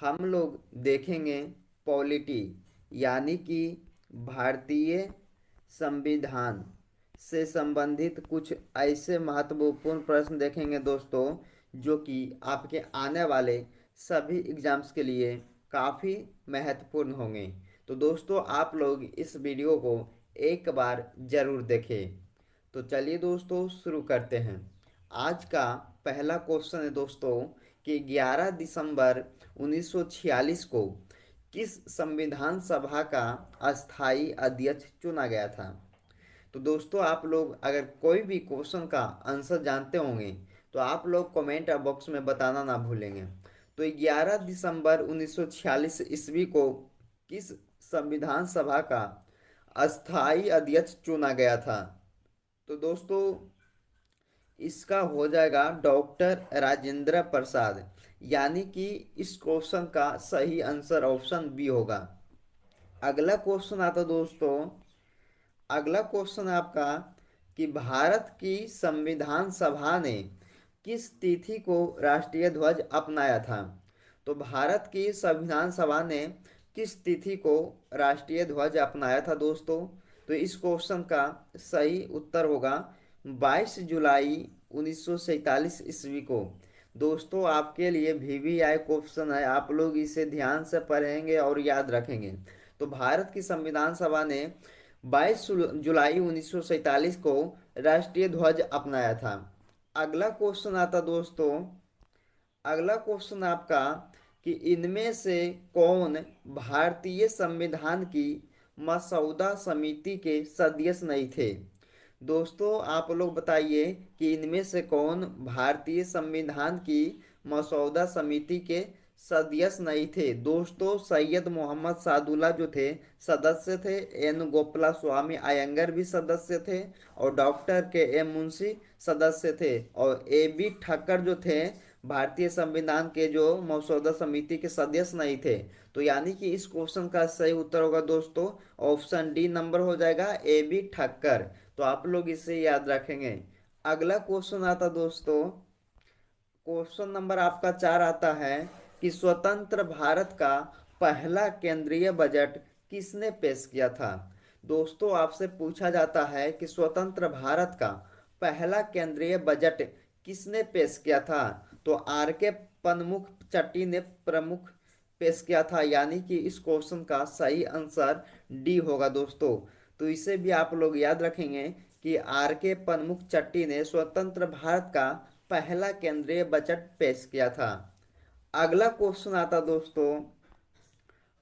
हम लोग देखेंगे पॉलिटी यानी कि भारतीय संविधान से संबंधित कुछ ऐसे महत्वपूर्ण प्रश्न देखेंगे दोस्तों, जो कि आपके आने वाले सभी एग्जाम्स के लिए काफ़ी महत्वपूर्ण होंगे। तो दोस्तों आप लोग इस वीडियो को एक बार ज़रूर देखें। तो चलिए दोस्तों शुरू करते हैं। आज का पहला क्वेश्चन है दोस्तों कि 11 दिसंबर 1946 को किस संविधान सभा का अस्थाई अध्यक्ष चुना गया था। तो दोस्तों आप लोग अगर कोई भी क्वेश्चन का आंसर जानते होंगे तो आप लोग कमेंट बॉक्स में बताना ना भूलेंगे। तो 11 दिसंबर 1946 ईस्वी को किस संविधान सभा का अस्थाई अध्यक्ष चुना गया था। तो दोस्तों इसका हो जाएगा डॉक्टर राजेंद्र प्रसाद, यानी कि इस क्वेश्चन का सही आंसर ऑप्शन बी होगा। अगला क्वेश्चन आता दोस्तों, अगला क्वेश्चन आपका कि भारत की संविधान सभा ने किस तिथि को राष्ट्रीय ध्वज अपनाया था। तो भारत की संविधान सभा ने किस तिथि को राष्ट्रीय ध्वज अपनाया था दोस्तों। तो इस क्वेश्चन का सही उत्तर होगा 22 जुलाई 1947 ईस्वी को। दोस्तों आपके लिए VVI क्वेश्चन है, आप लोग इसे ध्यान से पढ़ेंगे और याद रखेंगे। तो भारत की संविधान सभा ने 22 जुलाई 1947 को राष्ट्रीय ध्वज अपनाया था। अगला क्वेश्चन आता दोस्तों, अगला क्वेश्चन आपका कि इनमें से कौन भारतीय संविधान की मसौदा समिति के सदस्य नहीं थे। दोस्तों आप लोग बताइए कि इनमें से कौन भारतीय संविधान की मसौदा समिति के सदस्य नहीं थे। दोस्तों सैयद मोहम्मद सादुल्ला जो थे सदस्य थे, एन गोपाला स्वामी अयंगर भी सदस्य थे और डॉक्टर KM मुंशी सदस्य थे और AB ठक्कर जो थे भारतीय संविधान के जो मसौदा समिति के सदस्य नहीं थे। तो यानी कि इस क्वेश्चन का सही उत्तर होगा दोस्तों ऑप्शन डी नंबर हो जाएगा AB ठक्कर। तो आप लोग इसे याद रखेंगे। अगला क्वेश्चन आता दोस्तों, क्वेश्चन नंबर आपका 4 आता है कि स्वतंत्र भारत का पहला केंद्रीय बजट किसने पेश किया था। दोस्तों आपसे पूछा जाता है कि स्वतंत्र भारत का पहला केंद्रीय बजट किसने पेश किया था। तो RK पनमुख चट्टी ने प्रमुख पेश किया था, यानी कि इस क्वेश्चन का सही आंसर डी होगा दोस्तों। तो इसे भी आप लोग याद रखेंगे कि RK पनमुख चट्टी ने स्वतंत्र भारत का पहला केंद्रीय बजट पेश किया था। अगला क्वेश्चन आता दोस्तों,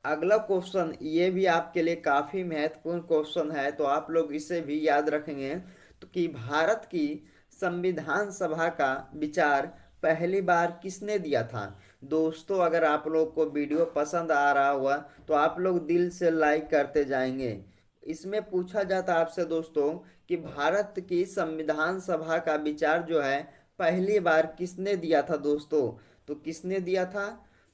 अगला क्वेश्चन ये भी आपके लिए काफी महत्वपूर्ण क्वेश्चन है, तो आप लोग इसे भी याद रखेंगे। तो कि भारत की संविधान सभा का विचार पहली बार किसने दिया था। दोस्तों अगर आप लोग को वीडियो पसंद आ रहा हुआ तो आप लोग दिल से लाइक करते जाएंगे। इसमें पूछा जाता है आपसे दोस्तों कि भारत की संविधान सभा का विचार जो है पहली बार किसने दिया था दोस्तों। तो किसने दिया था,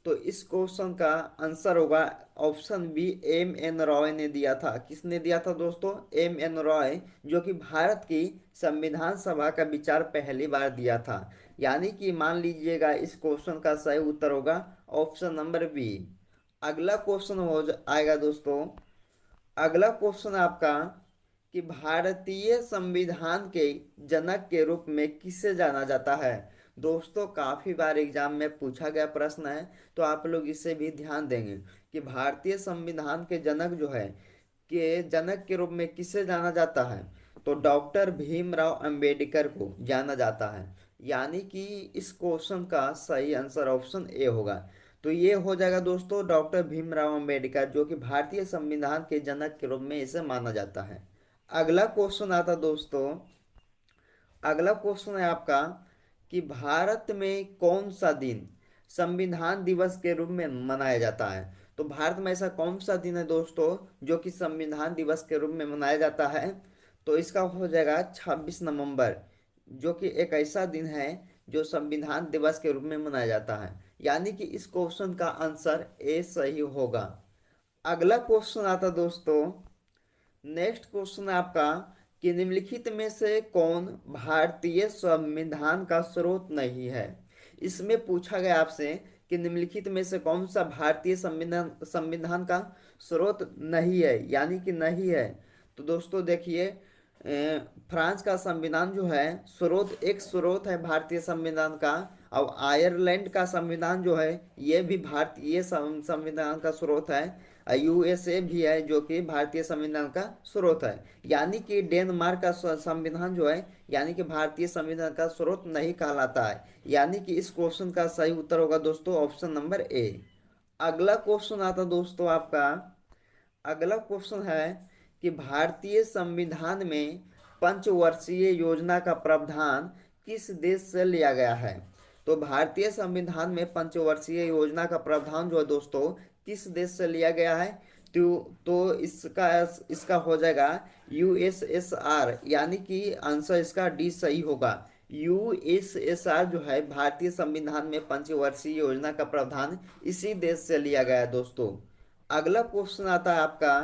तो इस क्वेश्चन का आंसर होगा option B M N Roy ने दिया था। किसने दिया था दोस्तों, M N रॉय, जो कि भारत की संविधान सभा का विचार पहली बार दिया था। यानी कि मान लीजिएगा इस क्वेश्चन का सही उत्तर होगा ऑप्शन नंबर बी। अगला क्वेश्चन आएगा दोस्तों, अगला क्वेश्चन आपका कि भारतीय संविधान के जनक के रूप में किसे जाना जाता है। दोस्तों काफी बार एग्जाम में पूछा गया प्रश्न है, तो आप लोग इसे भी ध्यान देंगे कि भारतीय संविधान के जनक जो है के जनक के रूप में किसे जाना जाता है। तो डॉक्टर भीमराव अंबेडकर को जाना जाता है, यानी कि इस क्वेश्चन का सही आंसर ऑप्शन ए होगा। तो ये हो जाएगा दोस्तों डॉक्टर भीमराव अंबेडकर, जो कि भारतीय संविधान के जनक के रूप में इसे माना जाता है। अगला क्वेश्चन आता दोस्तों, अगला क्वेश्चन है आपका कि भारत में कौन सा दिन संविधान दिवस के रूप में मनाया जाता है। तो भारत में ऐसा कौन सा दिन है दोस्तों जो कि संविधान दिवस के रूप में मनाया जाता है। तो इसका हो जाएगा 26 नवंबर, जो कि एक ऐसा दिन है जो संविधान दिवस के रूप में मनाया जाता है। यानी कि इस क्वेश्चन का आंसर ए सही होगा। अगला क्वेश्चन आता दोस्तों, नेक्स्ट क्वेश्चन आपका कि निम्नलिखित में से कौन भारतीय संविधान का स्रोत नहीं है। इसमें पूछा गया आपसे कि निम्नलिखित में से कौन सा भारतीय संविधान संविधान का स्रोत नहीं है, यानी कि नहीं है। तो दोस्तों देखिए, फ्रांस का संविधान जो है स्रोत, एक स्रोत है भारतीय संविधान का। और आयरलैंड का संविधान जो है ये भी भारतीय संविधान का स्रोत है। यूएसए भी है जो कि भारतीय संविधान का स्रोत है। यानी कि डेनमार्क का संविधान जो है यानी कि भारतीय संविधान का स्रोत नहीं कहलाता है। यानी कि इस क्वेश्चन का सही उत्तर होगा दोस्तों ऑप्शन नंबर ए। अगला क्वेश्चन आता दोस्तों आपका, अगला क्वेश्चन है कि भारतीय संविधान में पंचवर्षीय योजना का प्रावधान किस देश से लिया गया है। तो भारतीय संविधान में पंचवर्षीय योजना का प्रावधान जो है दोस्तों किस देश से लिया गया है। तो इसका इसका हो जाएगा यूएसएसआर, यानी कि आंसर इसका डी सही होगा। यूएसएसआर जो है भारतीय संविधान में पंचवर्षीय योजना का प्रावधान इसी देश से लिया गया है दोस्तों। अगला क्वेश्चन आता है आपका,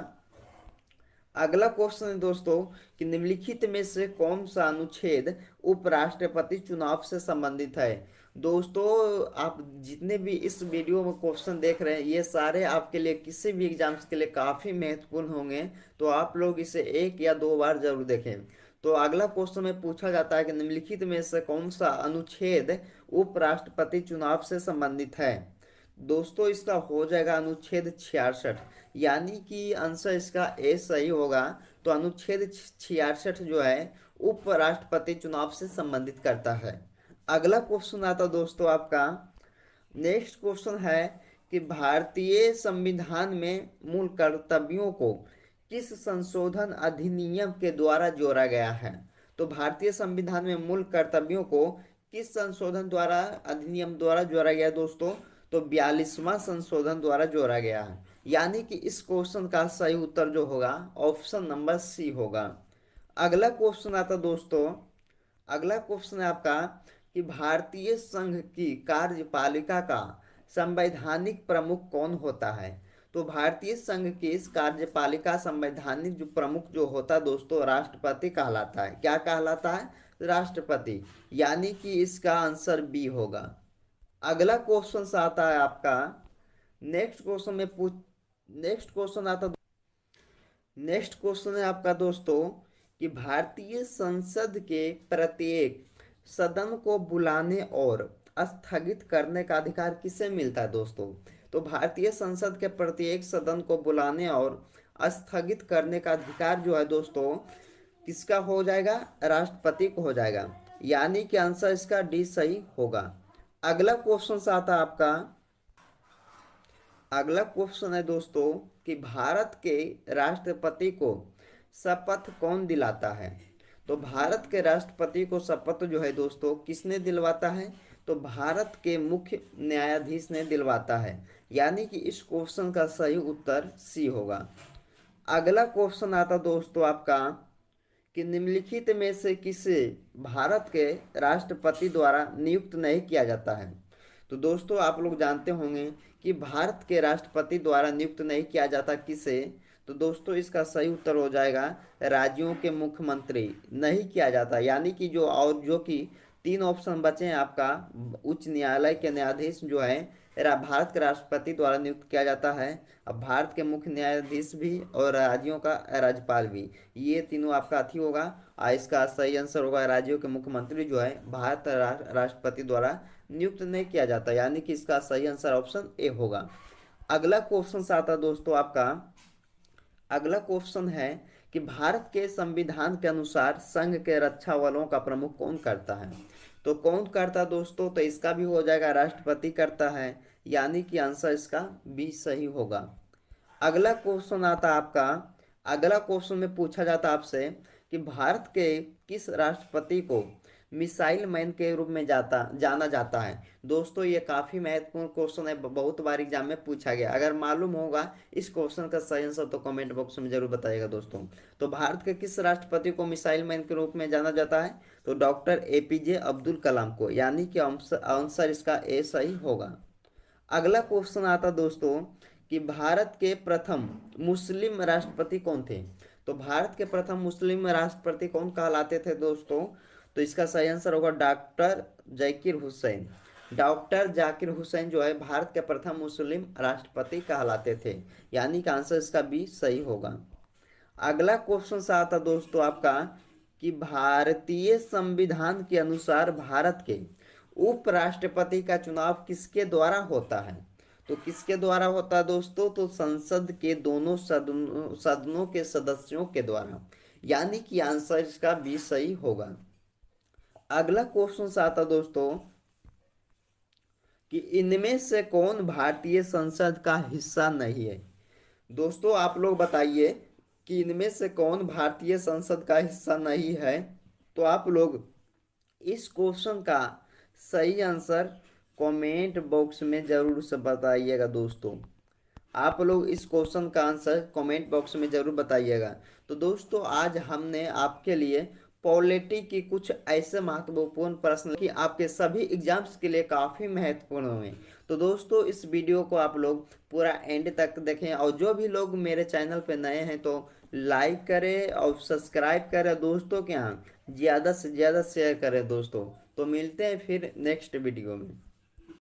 अगला क्वेश्चन है दोस्तों कि निम्नलिखित में से कौन सा अनुच्छेद उपराष्ट्रपति चुनाव से संबंधित है। दोस्तों आप जितने भी इस वीडियो में क्वेश्चन देख रहे हैं ये सारे आपके लिए किसी भी एग्जाम्स के लिए काफी महत्वपूर्ण होंगे, तो आप लोग इसे एक या दो बार जरूर देखें। तो अगला क्वेश्चन में पूछा जाता है कि निम्नलिखित में से कौन सा अनुच्छेद उपराष्ट्रपति चुनाव से संबंधित है। दोस्तों इसका हो जाएगा अनुच्छेद 66, यानी कि आंसर इसका ए सही होगा। तो अनुच्छेद 66 जो है उपराष्ट्रपति चुनाव से संबंधित करता है। अगला क्वेश्चन आता दोस्तों आपका, नेक्स्ट क्वेश्चन है कि भारतीय संविधान में मूल कर्तव्यों को किस संशोधन अधिनियम के द्वारा जोड़ा गया है। तो भारतीय संविधान में मूल कर्तव्यों को किस संशोधन द्वारा अधिनियम द्वारा जोड़ा गया दोस्तों। तो 42वां संशोधन द्वारा जोड़ा गया है। यानी कि इस क्वेश्चन का सही उत्तर जो होगा ऑप्शन नंबर सी होगा। अगला क्वेश्चन आता दोस्तों, अगला क्वेश्चन है आपका कि भारतीय संघ की कार्यपालिका का संवैधानिक प्रमुख कौन होता है। तो भारतीय संघ की इस कार्यपालिका संवैधानिक जो प्रमुख जो होता है दोस्तों राष्ट्रपति कहलाता है। क्या कहलाता है, राष्ट्रपति। यानी कि इसका आंसर बी होगा। अगला क्वेश्चन आता है आपका, नेक्स्ट क्वेश्चन में पूछ नेक्स्ट क्वेश्चन आता नेक्स्ट क्वेश्चन है आपका दोस्तों कि भारतीय संसद के प्रत्येक सदन को बुलाने और स्थगित करने का अधिकार किसे मिलता है दोस्तों। तो भारतीय संसद के प्रत्येक सदन को बुलाने और स्थगित करने का अधिकार जो है दोस्तों किसका हो जाएगा, राष्ट्रपति को हो जाएगा। यानी कि आंसर इसका डी सही होगा। अगला क्वेश्चन आता आपका, अगला क्वेश्चन है दोस्तों कि भारत के राष्ट्रपति को शपथ कौन दिलाता है। तो भारत के राष्ट्रपति को शपथ जो है दोस्तों किसने दिलवाता है। तो भारत के मुख्य न्यायाधीश ने दिलवाता है। यानी कि इस क्वेश्चन का सही उत्तर सी होगा। अगला क्वेश्चन आता दोस्तों आपका कि निम्नलिखित में से किसे भारत के राष्ट्रपति द्वारा नियुक्त नहीं किया जाता है। तो दोस्तों आप लोग जानते होंगे कि भारत के राष्ट्रपति द्वारा नियुक्त नहीं किया जाता किसे। तो दोस्तों इसका सही उत्तर हो जाएगा राज्यों के मुख्यमंत्री नहीं किया जाता। यानी कि जो और जो कि तीन ऑप्शन बचे हैं आपका, उच्च न्यायालय के न्यायाधीश जो है भारत के राष्ट्रपति द्वारा नियुक्त किया जाता है। अब भारत के मुख्य न्यायाधीश भी और राज्यों का राज्यपाल भी, ये तीनों आपका अथी होगा। इसका सही आंसर होगा राज्यों के मुख्यमंत्री जो है भारत राष्ट्रपति द्वारा नियुक्त नहीं किया जाता। यानी कि इसका सही आंसर ऑप्शन ए होगा। अगला क्वेश्चन आता दोस्तों आपका, अगला क्वेश्चन है कि भारत के संविधान के अनुसार संघ के रक्षा बलों का प्रमुख कौन करता है। तो कौन करता दोस्तों, तो इसका भी हो जाएगा राष्ट्रपति करता है। यानी कि आंसर इसका बी सही होगा। अगला क्वेश्चन आता आपका, अगला क्वेश्चन में पूछा जाता आपसे कि भारत के किस राष्ट्रपति को मिसाइल मैन के रूप में जाना जाता है। दोस्तों ये काफी महत्वपूर्ण क्वेश्चन है, बहुत बार एग्जाम में पूछा गया। अगर मालूम होगा इस क्वेश्चन का सही आंसर तो कमेंट बॉक्स में जरूर बताइएगा दोस्तों। तो भारत के किस राष्ट्रपति को मिसाइल मैन के रूप में जाना जाता है। तो डॉक्टर एपीजे अब्दुल कलाम को। यानी कि आंसर इसका ए सही होगा। अगला क्वेश्चन आता दोस्तों कि भारत के प्रथम मुस्लिम राष्ट्रपति कौन थे। तो भारत के प्रथम मुस्लिम राष्ट्रपति कौन कहलाते थे दोस्तों। तो इसका सही आंसर होगा डॉक्टर जाकिर हुसैन। डॉक्टर जाकिर हुसैन जो है भारत के प्रथम मुस्लिम राष्ट्रपति कहलाते थे। यानी कि आंसर इसका बी सही होगा। अगला क्वेश्चन सा आता दोस्तों आपका कि भारतीय संविधान के अनुसार भारत के उपराष्ट्रपति का चुनाव किसके द्वारा होता है? तो किसके द्वारा होता है दोस्तों? तो संसद के दोनों सदनों के सदस्यों के द्वारा। यानी कि आंसर इसका बी सही होगा। अगला क्वेश्चन आता दोस्तों कि इनमें से कौन भारतीय संसद का हिस्सा नहीं है? दोस्तों आप लोग बताइए कि इनमें से कौन भारतीय संसद का हिस्सा नहीं है। तो आप लोग इस क्वेश्चन का सही आंसर कमेंट बॉक्स में जरूर से बताइएगा दोस्तों। आप लोग इस क्वेश्चन का आंसर कमेंट बॉक्स में जरूर बताइएगा। तो दोस्तों आज हमने आपके लिए पॉलिटी की कुछ ऐसे महत्वपूर्ण प्रश्न कि आपके सभी एग्जाम्स के लिए काफ़ी महत्वपूर्ण हुए। तो दोस्तों इस वीडियो को आप लोग पूरा एंड तक देखें, और जो भी लोग मेरे चैनल पे नए हैं तो लाइक करें और सब्सक्राइब करें दोस्तों के यहाँ, ज़्यादा से ज़्यादा शेयर करें दोस्तों। तो मिलते हैं फिर नेक्स्ट वीडियो में।